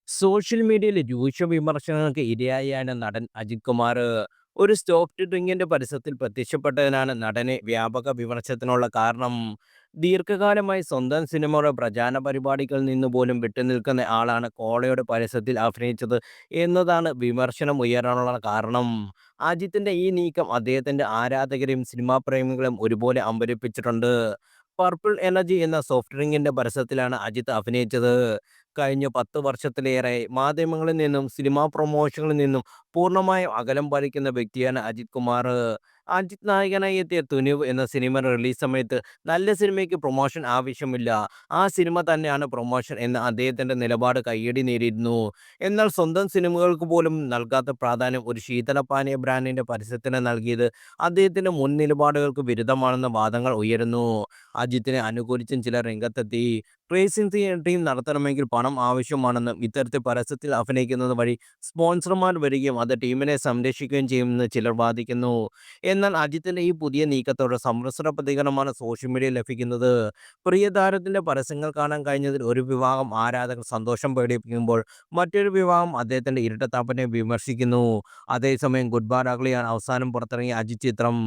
Social മീഡിയയിൽ രൂക്ഷ വിമർശനങ്ങൾക്ക് ഇരയായാണ് നടൻ അജിത് കുമാർ. ഒരു സോഫ്റ്റ് ഡ്രിങ്കിന്റെ പരസ്യത്തിൽ പ്രത്യക്ഷപ്പെട്ടതിനാണ് നടനെ വ്യാപക വിമർശനത്തിനുള്ള കാരണം. ദീർഘകാലമായി സ്വന്തം സിനിമയുടെ പ്രചാരണ പരിപാടികളിൽ നിന്ന് പോലും വിട്ടുനിൽക്കുന്ന ആളാണ് കോളയുടെ പരസ്യത്തിൽ അഭിനയിച്ചത് എന്നതാണ് വിമർശനം ഉയരാനുള്ള കാരണം. അജിത്തിന്റെ ഈ നീക്കം അദ്ദേഹത്തിന്റെ ആരാധകരെയും സിനിമാ പ്രേമികളെയും ഒരുപോലെ അമ്പരിപ്പിച്ചിട്ടുണ്ട്. പർപ്പിൾ എനർജി എന്ന സോഫ്റ്റ് ഡ്രിങ്കിന്റെ പരസ്യത്തിലാണ് അജിത്ത് അഭിനയിച്ചത്. കഴിഞ്ഞ 10 വർഷത്തിലേറെ മാധ്യമങ്ങളിൽ നിന്നും സിനിമാ പ്രൊമോഷനിൽ നിന്നും പൂർണ്ണമായും അകലം പാലിക്കുന്ന വ്യക്തിയാണ് അജിത് കുമാർ. അജിത് നായകനായി എത്തിയ തുനിവ് എന്ന സിനിമ റിലീസ് സമയത്ത് നല്ല സിനിമയ്ക്ക് പ്രൊമോഷൻ ആവശ്യമില്ല, ആ സിനിമ തന്നെയാണ് പ്രൊമോഷൻ എന്ന അദ്ദേഹത്തിന്റെ നിലപാട് കയ്യടി നേടിയിരുന്നു. എന്നാൽ സ്വന്തം സിനിമകൾക്ക് പോലും നൽകാത്ത പ്രാധാന്യം ഒരു ശീതളപാനീയ ബ്രാൻഡിന്റെ പരസ്യത്തിന് നൽകിയത് അദ്ദേഹത്തിന്റെ മുൻ നിലപാടുകൾക്ക് വിരുദ്ധമാണെന്ന വാദങ്ങൾ ഉയരുന്നു. അജിത്തിനെ അനുകൂലിച്ചും ചിലർ രംഗത്തെത്തി. റേസിംഗ് ടീം നടത്തണമെങ്കിൽ പണം ആവശ്യമാണെന്നും ഇത്തരത്തിൽ പരസ്യത്തിൽ അഭിനയിക്കുന്നത് വഴി സ്പോൺസർമാർ വരികയും അത് ടീമിനെ സംരക്ഷിക്കുകയും ചെയ്യുമെന്ന് ചിലർ വാദിക്കുന്നു. എന്നാൽ അജിത്തിന്റെ ഈ പുതിയ നീക്കത്തോട് സമ്മിശ്ര പ്രതികരണമാണ് സോഷ്യൽ മീഡിയയിൽ ലഭിക്കുന്നത്. പ്രിയ താരത്തിന്റെ പരസ്യങ്ങൾ കാണാൻ കഴിഞ്ഞതിൽ ഒരു വിഭാഗം ആരാധകർ സന്തോഷം പ്രകടിപ്പിക്കുമ്പോൾ മറ്റൊരു വിഭാഗം അദ്ദേഹത്തിന്റെ ഇരട്ടത്താപ്പിനെ വിമർശിക്കുന്നു. അതേസമയം ഗുഡ് ബാർ അഗ്ലിയാണ് അവസാനം പുറത്തിറങ്ങിയ അജിത് ചിത്രം.